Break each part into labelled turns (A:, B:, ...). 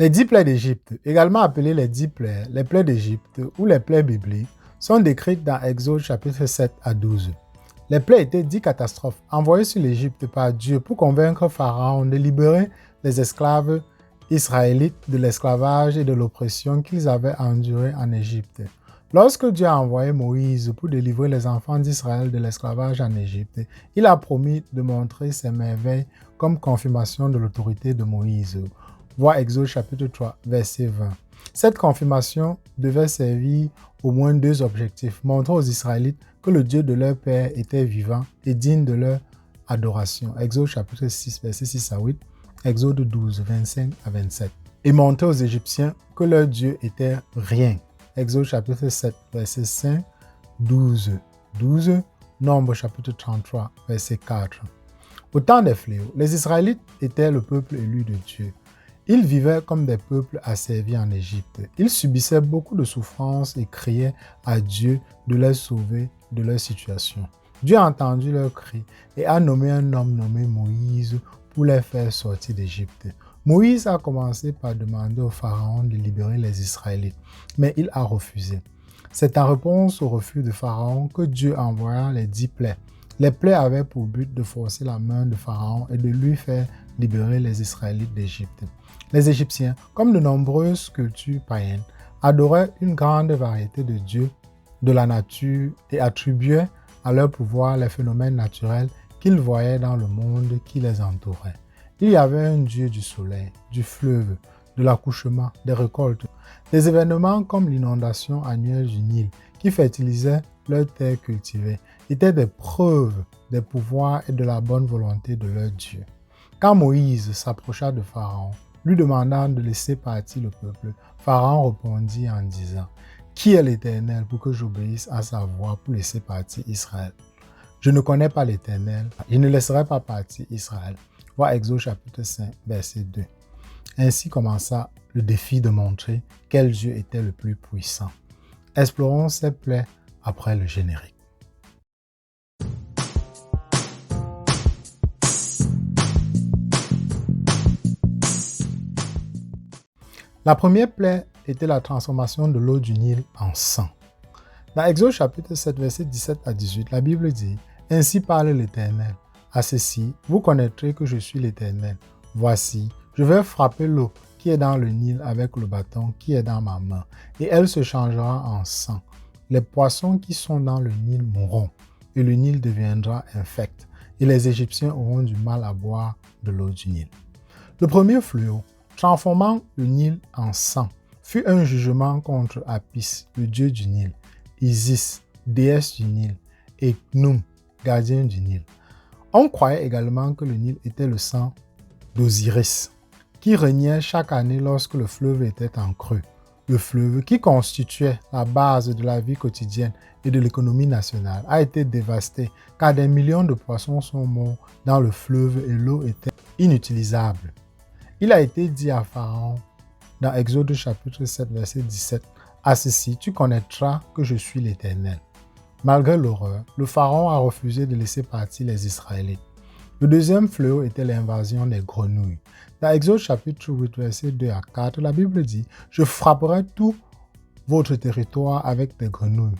A: Les 10 plaies d'Égypte, également appelées les 10 plaies, les plaies d'Égypte ou les plaies bibliques, sont décrites dans Exode chapitre 7 à 12. Les plaies étaient 10 catastrophes envoyées sur l'Égypte par Dieu pour convaincre Pharaon de libérer les esclaves israélites de l'esclavage et de l'oppression qu'ils avaient endurée en Égypte. Lorsque Dieu a envoyé Moïse pour délivrer les enfants d'Israël de l'esclavage en Égypte, il a promis de montrer ses merveilles comme confirmation de l'autorité de Moïse. Voir Exode chapitre 3, verset 20. Cette confirmation devait servir au moins deux objectifs. Montrer aux Israélites que le Dieu de leur père était vivant et digne de leur adoration. Exode chapitre 6, verset 6 à 8. Exode 12, 25 à 27. Et montrer aux Égyptiens que leur Dieu était rien. Exode chapitre 7, verset 5, 12, 12. Nombre chapitre 33, verset 4. Au temps des fléaux, les Israélites étaient le peuple élu de Dieu. Ils vivaient comme des peuples asservis en Égypte. Ils subissaient beaucoup de souffrances et criaient à Dieu de les sauver de leur situation. Dieu a entendu leurs cris et a nommé un homme nommé Moïse pour les faire sortir d'Égypte. Moïse a commencé par demander au Pharaon de libérer les Israélites, mais il a refusé. C'est en réponse au refus de Pharaon que Dieu envoya les 10 plaies. Les plaies avaient pour but de forcer la main de Pharaon et de lui faire libérer les Israélites d'Égypte. Les Égyptiens, comme de nombreuses cultures païennes, adoraient une grande variété de dieux de la nature et attribuaient à leur pouvoir les phénomènes naturels qu'ils voyaient dans le monde qui les entourait. Il y avait un dieu du soleil, du fleuve, de l'accouchement, des récoltes, des événements comme l'inondation annuelle du Nil qui fertilisaient leurs terres cultivées, étaient des preuves des pouvoirs et de la bonne volonté de leur Dieu. Quand Moïse s'approcha de Pharaon, lui demandant de laisser partir le peuple, Pharaon répondit en disant « Qui est l'Éternel pour que j'obéisse à sa voix pour laisser partir Israël? Je ne connais pas l'Éternel, je ne laisserai pas partir Israël. » Voir Exode chapitre 5, verset 2. Ainsi commença le défi de montrer quel Dieu était le plus puissant. Explorons ces plaies après le générique. La première plaie était la transformation de l'eau du Nil en sang. Dans Exode chapitre 7, verset 17 à 18, la Bible dit « Ainsi parle l'Éternel. À ceci, vous connaîtrez que je suis l'Éternel. Voici, je vais frapper l'eau qui est dans le Nil avec le bâton qui est dans ma main, et elle se changera en sang. Les poissons qui sont dans le Nil mourront, et le Nil deviendra infect, et les Égyptiens auront du mal à boire de l'eau du Nil. » Le premier fléau, transformant le Nil en sang, fut un jugement contre Apis, le dieu du Nil, Isis, déesse du Nil, et Khnum, gardien du Nil. On croyait également que le Nil était le sang d'Osiris, qui régnait chaque année lorsque le fleuve était en creux. Le fleuve, qui constituait la base de la vie quotidienne et de l'économie nationale, a été dévasté car des millions de poissons sont morts dans le fleuve et l'eau était inutilisable. Il a été dit à Pharaon, dans Exode chapitre 7, verset 17, « À ceci, tu connaîtras que je suis l'Éternel. » Malgré l'horreur, le Pharaon a refusé de laisser partir les Israélites. Le deuxième fléau était l'invasion des grenouilles. Dans Exode chapitre 8, verset 2 à 4, la Bible dit « Je frapperai tout votre territoire avec des grenouilles.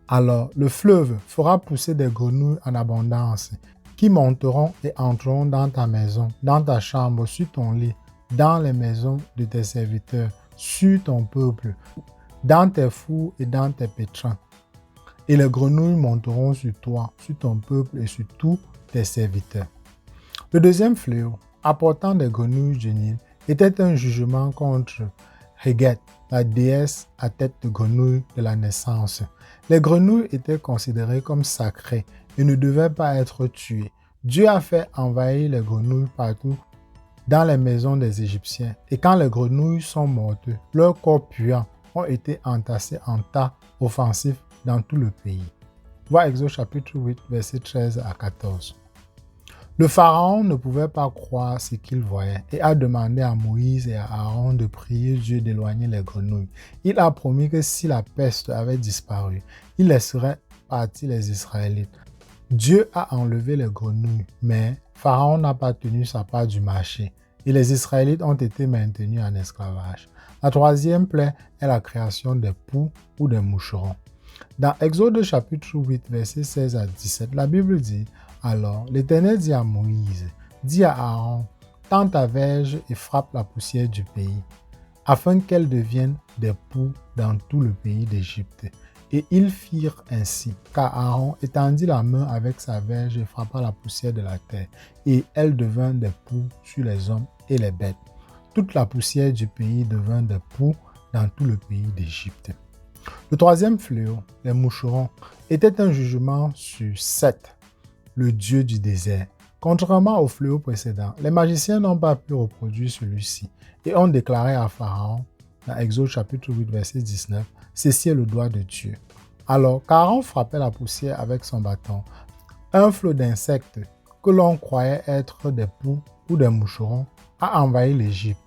A: Alors le fleuve fera pousser des grenouilles en abondance, qui monteront et entreront dans ta maison, dans ta chambre, sur ton lit, dans les maisons de tes serviteurs, sur ton peuple, dans tes fours et dans tes pétrins. Et les grenouilles monteront sur toi, sur ton peuple et sur tous tes serviteurs. » Le deuxième fléau, apportant des grenouilles du Nil, était un jugement contre Heget, la déesse à tête de grenouille de la naissance. Les grenouilles étaient considérées comme sacrées et ne devaient pas être tuées. Dieu a fait envahir les grenouilles partout dans les maisons des Égyptiens. Et quand les grenouilles sont mortes, leurs corps puants ont été entassés en tas offensifs dans tout le pays. Voir Exode chapitre 8, versets 13 à 14. Le Pharaon ne pouvait pas croire ce qu'il voyait et a demandé à Moïse et à Aaron de prier Dieu d'éloigner les grenouilles. Il a promis que si la peste avait disparu, il laisserait partir les Israélites. Dieu a enlevé les grenouilles, mais Pharaon n'a pas tenu sa part du marché et les Israélites ont été maintenus en esclavage. La troisième plaie est la création des poux ou des moucherons. Dans Exode chapitre 8, versets 16 à 17, la Bible dit « Alors l'Éternel dit à Moïse, dis à Aaron, tends ta verge et frappe la poussière du pays, afin qu'elle devienne des poux dans tout le pays d'Égypte. » Et ils firent ainsi, car Aaron étendit la main avec sa verge et frappa la poussière de la terre, et elle devint des poux sur les hommes et les bêtes. Toute la poussière du pays devint des poux dans tout le pays d'Égypte. Le troisième fléau, les moucherons, était un jugement sur Seth, le dieu du désert. Contrairement au fléau précédent, les magiciens n'ont pas pu reproduire celui-ci et ont déclaré à Pharaon, dans Exode chapitre 8, verset 19, « Ceci est le doigt de Dieu. » Alors, qu'Aaron frappait la poussière avec son bâton, un flot d'insectes que l'on croyait être des poux ou des moucherons a envahi l'Égypte.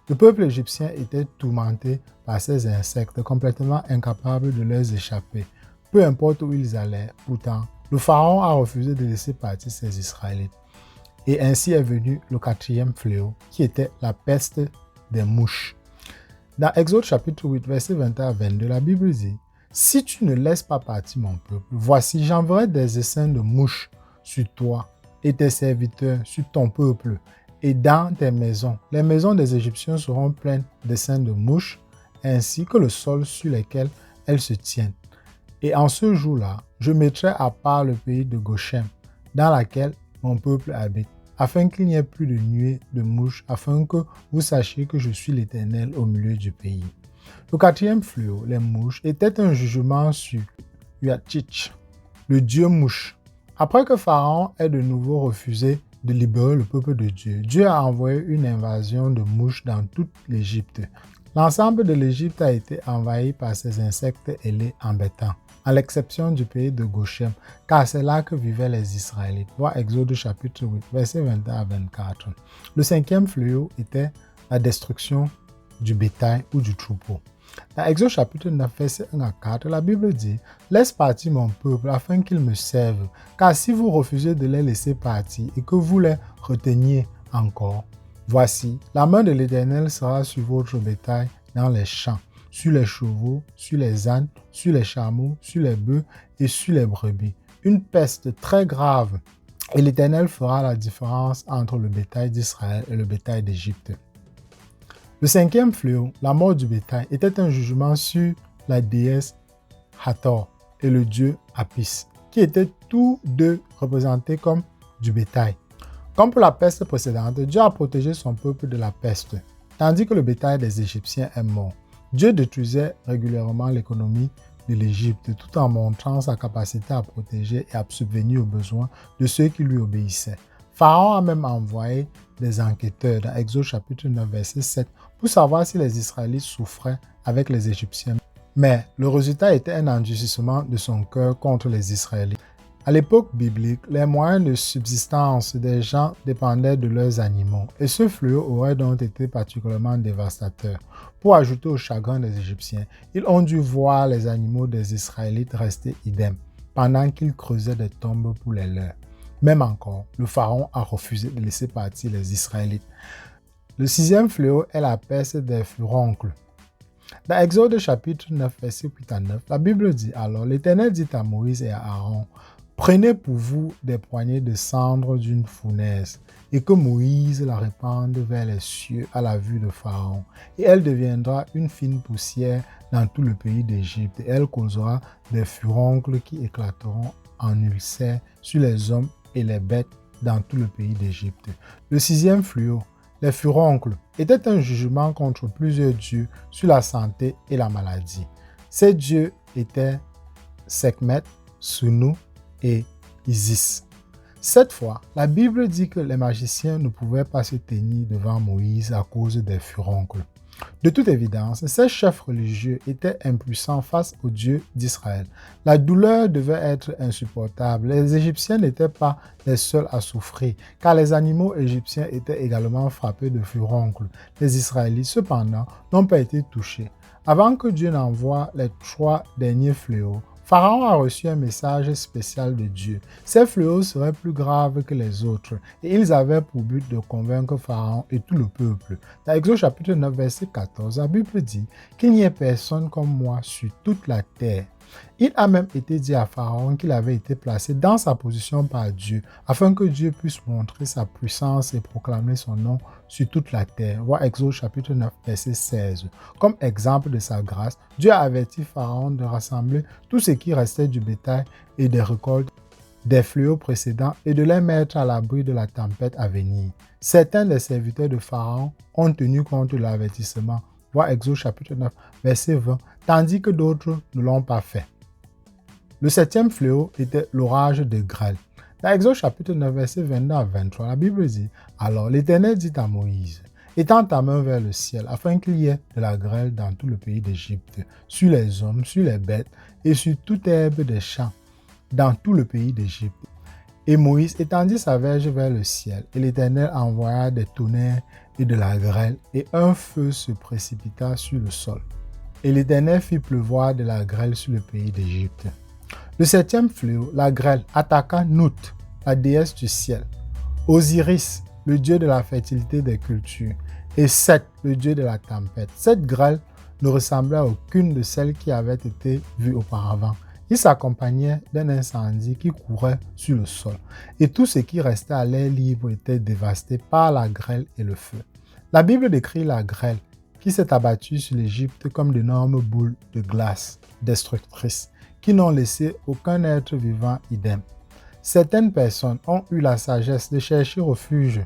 A: Le peuple égyptien était tourmenté par ces insectes, complètement incapables de leur échapper, peu importe où ils allaient. Pourtant, le pharaon a refusé de laisser partir ses Israélites. Et ainsi est venu le quatrième fléau, qui était la peste des mouches. Dans Exode chapitre 8, verset 21 à 22, la Bible dit « Si tu ne laisses pas partir mon peuple, voici, j'enverrai des essaims de mouches sur toi et tes serviteurs sur ton peuple et dans tes maisons. Les maisons des Égyptiens seront pleines d'essaims de mouches, ainsi que le sol sur lequel elles se tiennent. Et en ce jour-là, je mettrai à part le pays de Goshen, dans lequel mon peuple habite, afin qu'il n'y ait plus de nuées de mouches, afin que vous sachiez que je suis l'Éternel au milieu du pays. » Le quatrième fléau, les mouches, était un jugement sur Uatchitch, le dieu mouche. Après que Pharaon ait de nouveau refusé de libérer le peuple de Dieu, Dieu a envoyé une invasion de mouches dans toute l'Égypte. L'ensemble de l'Égypte a été envahi par ces insectes ailés embêtants, à l'exception du pays de Goshen, car c'est là que vivaient les Israélites. Voir Exode chapitre 8, versets 21 à 24. Le cinquième fléau était la destruction du bétail ou du troupeau. Dans Exode chapitre 9, versets 1 à 4, la Bible dit « Laisse partir mon peuple afin qu'ils me servent, car si vous refusez de les laisser partir et que vous les reteniez encore, voici, la main de l'Éternel sera sur votre bétail dans les champs, sur les chevaux, sur les ânes, sur les chameaux, sur les bœufs et sur les brebis. Une peste très grave, et l'Éternel fera la différence entre le bétail d'Israël et le bétail d'Égypte. » Le cinquième fléau, la mort du bétail, était un jugement sur la déesse Hathor et le dieu Apis, qui étaient tous deux représentés comme du bétail. Comme pour la peste précédente, Dieu a protégé son peuple de la peste, tandis que le bétail des Égyptiens est mort. Dieu détruisait régulièrement l'économie de l'Égypte tout en montrant sa capacité à protéger et à subvenir aux besoins de ceux qui lui obéissaient. Pharaon a même envoyé des enquêteurs dans Exode chapitre 9, verset 7 pour savoir si les Israélites souffraient avec les Égyptiens. Mais le résultat était un endurcissement de son cœur contre les Israélites. À l'époque biblique, les moyens de subsistance des gens dépendaient de leurs animaux, et ce fléau aurait donc été particulièrement dévastateur. Pour ajouter au chagrin des Égyptiens, ils ont dû voir les animaux des Israélites rester idem, pendant qu'ils creusaient des tombes pour les leurs. Même encore, le pharaon a refusé de laisser partir les Israélites. Le sixième fléau est la peste des furoncles. Dans Exode chapitre 9, verset 8 à 9, la Bible dit « Alors l'Éternel dit à Moïse et à Aaron, « Prenez pour vous des poignées de cendres d'une fournaise, et que Moïse la répande vers les cieux à la vue de Pharaon, et elle deviendra une fine poussière dans tout le pays d'Égypte, et elle causera des furoncles qui éclateront en ulcères sur les hommes et les bêtes dans tout le pays d'Égypte. » Le sixième fléau, les furoncles, était un jugement contre plusieurs dieux sur la santé et la maladie. Ces dieux étaient Sekhmet, Sunu et Isis. Cette fois, la Bible dit que les magiciens ne pouvaient pas se tenir devant Moïse à cause des furoncles. De toute évidence, ces chefs religieux étaient impuissants face aux dieux d'Israël. La douleur devait être insupportable. Les Égyptiens n'étaient pas les seuls à souffrir, car les animaux égyptiens étaient également frappés de furoncles. Les Israélites, cependant, n'ont pas été touchés. Avant que Dieu n'envoie les 3 derniers fléaux, Pharaon a reçu un message spécial de Dieu. Ces fléaux seraient plus graves que les autres et ils avaient pour but de convaincre Pharaon et tout le peuple. Dans Exode chapitre 9, verset 14, la Bible dit qu'il n'y ait personne comme moi sur toute la terre. Il a même été dit à Pharaon qu'il avait été placé dans sa position par Dieu, afin que Dieu puisse montrer sa puissance et proclamer son nom sur toute la terre. Voir Exode chapitre 9, verset 16. Comme exemple de sa grâce, Dieu a averti Pharaon de rassembler tout ce qui restait du bétail et des récoltes des fléaux précédents et de les mettre à l'abri de la tempête à venir. Certains des serviteurs de Pharaon ont tenu compte de l'avertissement. Voir Exode chapitre 9, verset 20, tandis que d'autres ne l'ont pas fait. Le septième fléau était l'orage de grêle. Dans Exode chapitre 9, verset 22 à 23, la Bible dit « Alors l'Éternel dit à Moïse, étends ta main vers le ciel, afin qu'il y ait de la grêle dans tout le pays d'Égypte, sur les hommes, sur les bêtes et sur toute herbe des champs, dans tout le pays d'Égypte. » Et Moïse étendit sa verge vers le ciel, et l'Éternel envoya des tonnerres et de la grêle, et un feu se précipita sur le sol. Et l'Éternel fit pleuvoir de la grêle sur le pays d'Égypte. Le septième fléau, la grêle, attaqua Nout, la déesse du ciel, Osiris, le dieu de la fertilité des cultures, et Seth, le dieu de la tempête. Cette grêle ne ressemblait à aucune de celles qui avaient été vues auparavant. Il s'accompagnait d'un incendie qui courait sur le sol, et tout ce qui restait à l'air libre était dévasté par la grêle et le feu. La Bible décrit la grêle qui s'est abattue sur l'Égypte comme d'énormes boules de glace destructrices qui n'ont laissé aucun être vivant idem. Certaines personnes ont eu la sagesse de chercher refuge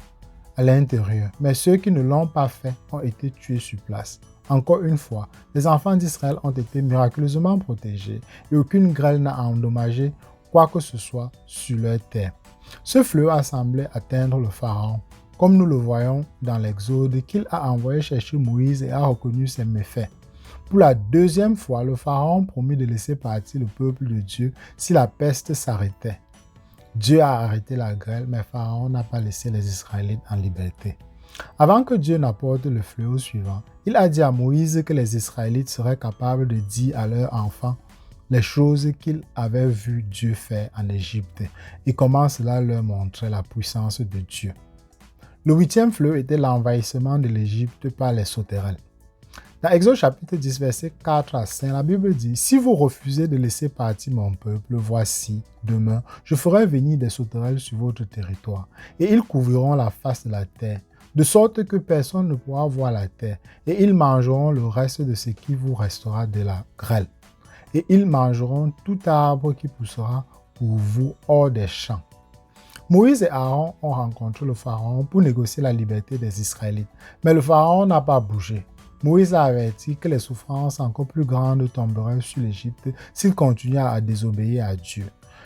A: à l'intérieur, mais ceux qui ne l'ont pas fait ont été tués sur place. Encore une fois, les enfants d'Israël ont été miraculeusement protégés et aucune grêle n'a endommagé quoi que ce soit sur leur terre. Ce fléau a semblé atteindre le Pharaon, comme nous le voyons dans l'Exode qu'il a envoyé chercher Moïse et a reconnu ses méfaits. Pour la deuxième fois, le Pharaon promit de laisser partir le peuple de Dieu si la peste s'arrêtait. Dieu a arrêté la grêle, mais Pharaon n'a pas laissé les Israélites en liberté. Avant que Dieu n'apporte le fléau suivant, il a dit à Moïse que les Israélites seraient capables de dire à leurs enfants les choses qu'ils avaient vu Dieu faire en Égypte et comment cela leur montrait la puissance de Dieu. Le huitième fléau était l'envahissement de l'Égypte par les sauterelles. Dans Exode chapitre 10, versets 4 à 5, la Bible dit « Si vous refusez de laisser partir mon peuple, voici, demain, je ferai venir des sauterelles sur votre territoire, et ils couvriront la face de la terre, de sorte que personne ne pourra voir la terre, et ils mangeront le reste de ce qui vous restera de la grêle. Et ils mangeront tout arbre qui poussera pour vous hors des champs. » Moïse et Aaron ont rencontré le Pharaon pour négocier la liberté des Israélites, mais le Pharaon n'a pas bougé. Moïse a averti que les souffrances encore plus grandes tomberaient sur l'Égypte s'il continuait à désobéir à Dieu.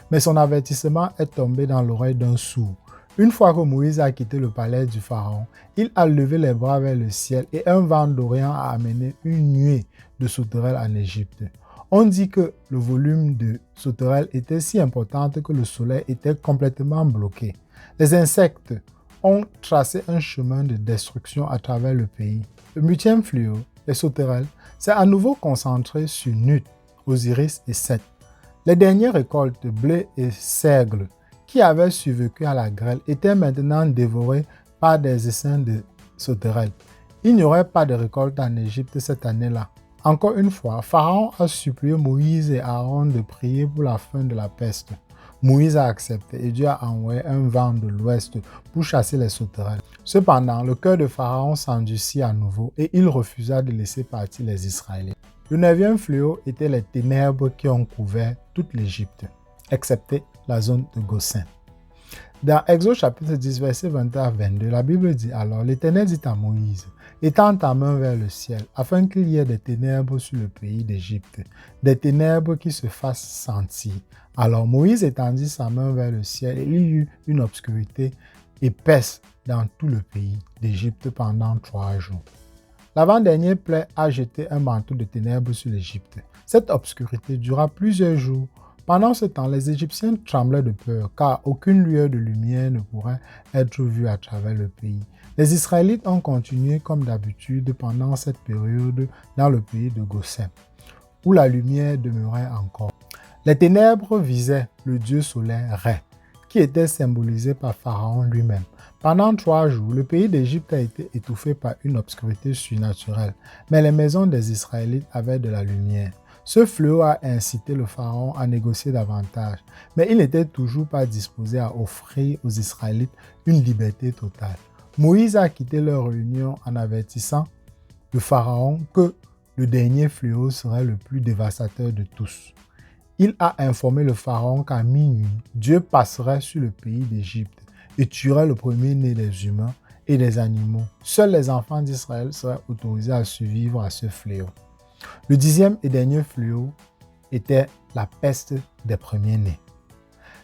A: Mais son avertissement est tombé dans l'oreille d'un sourd. Une fois que Moïse a quitté le palais du Pharaon, il a levé les bras vers le ciel et un vent d'Orient a amené une nuée de sauterelles en Égypte. On dit que le volume de sauterelles était si important que le soleil était complètement bloqué. Les insectes ont tracé un chemin de destruction à travers le pays. Le huitième fléau, les sauterelles, s'est à nouveau concentré sur Nut, Osiris et Seth. Les dernières récoltes, blé et seigle, qui avaient survécu à la grêle, étaient maintenant dévorées par des essaims de sauterelles. Il n'y aurait pas de récolte en Égypte cette année-là. Encore une fois, Pharaon a supplié Moïse et Aaron de prier pour la fin de la peste. Moïse a accepté et Dieu a envoyé un vent de l'ouest pour chasser les sauterelles. Cependant, le cœur de Pharaon s'endurcit à nouveau et il refusa de laisser partir les Israéliens. Le neuvième fléau était les ténèbres qui ont couvert toute l'Égypte, excepté la zone de Goshen. Dans Exode chapitre 10, verset 21 à 22, la Bible dit « Alors l'Éternel dit à Moïse, étends ta main vers le ciel, afin qu'il y ait des ténèbres sur le pays d'Égypte, des ténèbres qui se fassent sentir. » Alors Moïse étendit sa main vers le ciel et il y eut une obscurité épaisse dans tout le pays d'Égypte pendant 3 jours. L'avant-dernière plaie a jeté un manteau de ténèbres sur l'Égypte. Cette obscurité dura plusieurs jours. Pendant ce temps, les Égyptiens tremblaient de peur, car aucune lueur de lumière ne pourrait être vue à travers le pays. Les Israélites ont continué comme d'habitude pendant cette période dans le pays de Goshen, où la lumière demeurait encore. Les ténèbres visaient le dieu solaire Ré, qui était symbolisé par Pharaon lui-même. Pendant 3 jours, le pays d'Égypte a été étouffé par une obscurité surnaturelle, mais les maisons des Israélites avaient de la lumière. Ce fléau a incité le Pharaon à négocier davantage, mais il n'était toujours pas disposé à offrir aux Israélites une liberté totale. Moïse a quitté leur réunion en avertissant le Pharaon que le dernier fléau serait le plus dévastateur de tous. Il a informé le Pharaon qu'à minuit, Dieu passerait sur le pays d'Égypte et tuerait le premier-né des humains et des animaux. Seuls les enfants d'Israël seraient autorisés à survivre à ce fléau. Le 10e et dernier fléau était la peste des premiers-nés.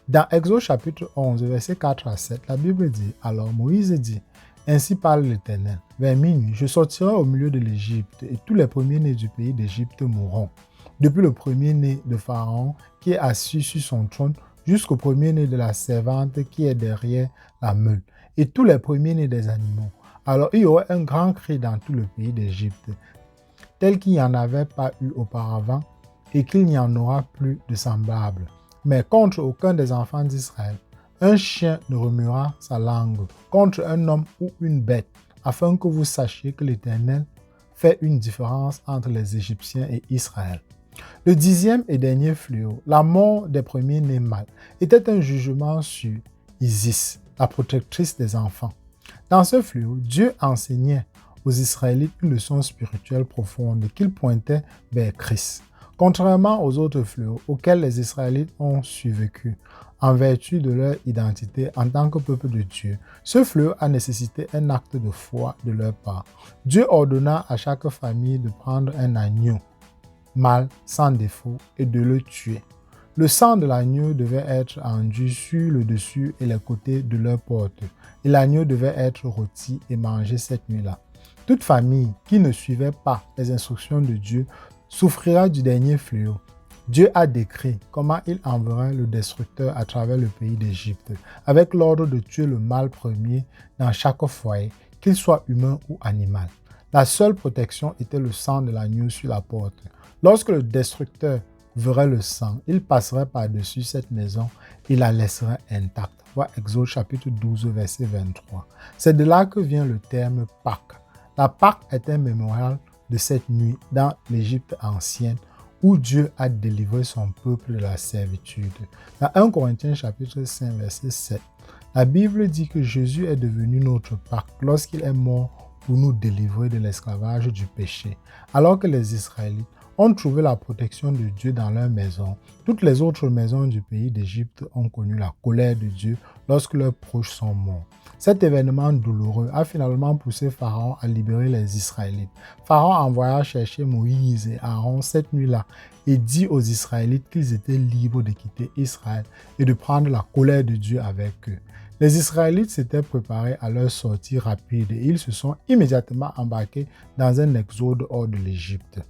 A: Dans Exode chapitre 11, versets 4 à 7, la Bible dit « Alors Moïse dit, ainsi parle l'Éternel, vers minuit, je sortirai au milieu de l'Égypte et tous les premiers-nés du pays d'Égypte mourront. Depuis le premier-né de Pharaon qui est assis sur son trône jusqu'au premier-né de la servante qui est derrière la meule et tous les premiers-nés des animaux. Alors il y aura un grand cri dans tout le pays d'Égypte, tel qu'il n'y en avait pas eu auparavant et qu'il n'y en aura plus de semblable. Mais contre aucun des enfants d'Israël, un chien ne remuera sa langue contre un homme ou une bête, afin que vous sachiez que l'Éternel fait une différence entre les Égyptiens et Israël. Le 10e et dernier fléau, la mort des premiers-nés mâles, était un jugement sur Isis, la protectrice des enfants. Dans ce fléau, Dieu enseignait aux Israélites une leçon spirituelle profonde qu'il pointait vers Christ. Contrairement aux autres fléaux auxquels les Israélites ont survécu en vertu de leur identité en tant que peuple de Dieu, ce fléau a nécessité un acte de foi de leur part. Dieu ordonna à chaque famille de prendre un agneau mâle sans défaut et de le tuer. Le sang de l'agneau devait être enduit sur le dessus et les côtés de leur porte, et l'agneau devait être rôti et mangé cette nuit-là. Toute famille qui ne suivait pas les instructions de Dieu souffrira du dernier fléau. Dieu a décrit comment il enverrait le destructeur à travers le pays d'Égypte, avec l'ordre de tuer le mâle premier dans chaque foyer, qu'il soit humain ou animal. La seule protection était le sang de l'agneau sur la porte. Lorsque le destructeur verrait le sang, il passerait par-dessus cette maison et la laisserait intacte. Voir Exode chapitre 12, verset 23. C'est de là que vient le terme Pâques. La Pâque est un mémorial de cette nuit dans l'Égypte ancienne où Dieu a délivré son peuple de la servitude. Dans 1 Corinthiens chapitre 5, verset 7, la Bible dit que Jésus est devenu notre Pâque lorsqu'il est mort pour nous délivrer de l'esclavage du péché. Alors que les Israélites ont trouvé la protection de Dieu dans leur maison, toutes les autres maisons du pays d'Égypte ont connu la colère de Dieu lorsque leurs proches sont morts. Cet événement douloureux a finalement poussé Pharaon à libérer les Israélites. Pharaon envoya chercher Moïse et Aaron cette nuit-là et dit aux Israélites qu'ils étaient libres de quitter Israël et de prendre la colère de Dieu avec eux. Les Israélites s'étaient préparés à leur sortie rapide et ils se sont immédiatement embarqués dans un exode hors de l'Égypte.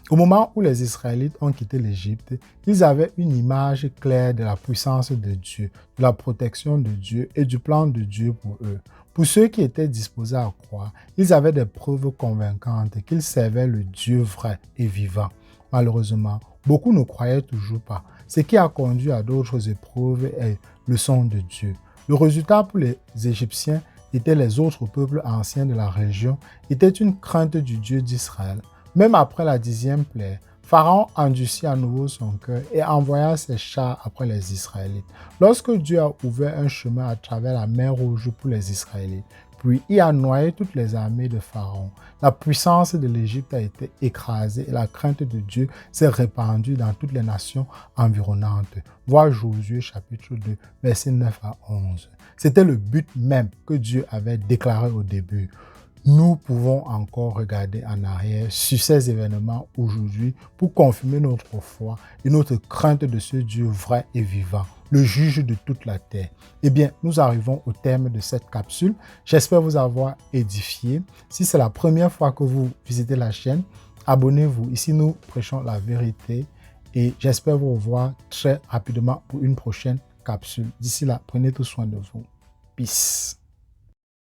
A: Au moment où les Israélites ont quitté l'Égypte, ils avaient une image claire de la puissance de Dieu, de la protection de Dieu et du plan de Dieu pour eux. Pour ceux qui étaient disposés à croire, ils avaient des preuves convaincantes qu'ils servaient le Dieu vrai et vivant. Malheureusement, beaucoup ne croyaient toujours pas, ce qui a conduit à d'autres épreuves et leçons de Dieu. Le résultat pour les Égyptiens et les autres peuples anciens de la région était une crainte du Dieu d'Israël. Même après la 10e plaie, Pharaon endurcit à nouveau son cœur et envoya ses chars après les Israélites. Lorsque Dieu a ouvert un chemin à travers la mer Rouge pour les Israélites, puis il a noyé toutes les armées de Pharaon, la puissance de l'Égypte a été écrasée et la crainte de Dieu s'est répandue dans toutes les nations environnantes. Voir Josué chapitre 2, versets 9 à 11. C'était le but même que Dieu avait déclaré au début. Nous pouvons encore regarder en arrière sur ces événements aujourd'hui pour confirmer notre foi et notre crainte de ce Dieu vrai et vivant, le juge de toute la terre. Eh bien, nous arrivons au terme de cette capsule. J'espère vous avoir édifié. Si c'est la première fois que vous visitez la chaîne, abonnez-vous. Ici, nous prêchons la vérité et j'espère vous revoir très rapidement pour une prochaine capsule. D'ici là, prenez tout soin de vous. Peace.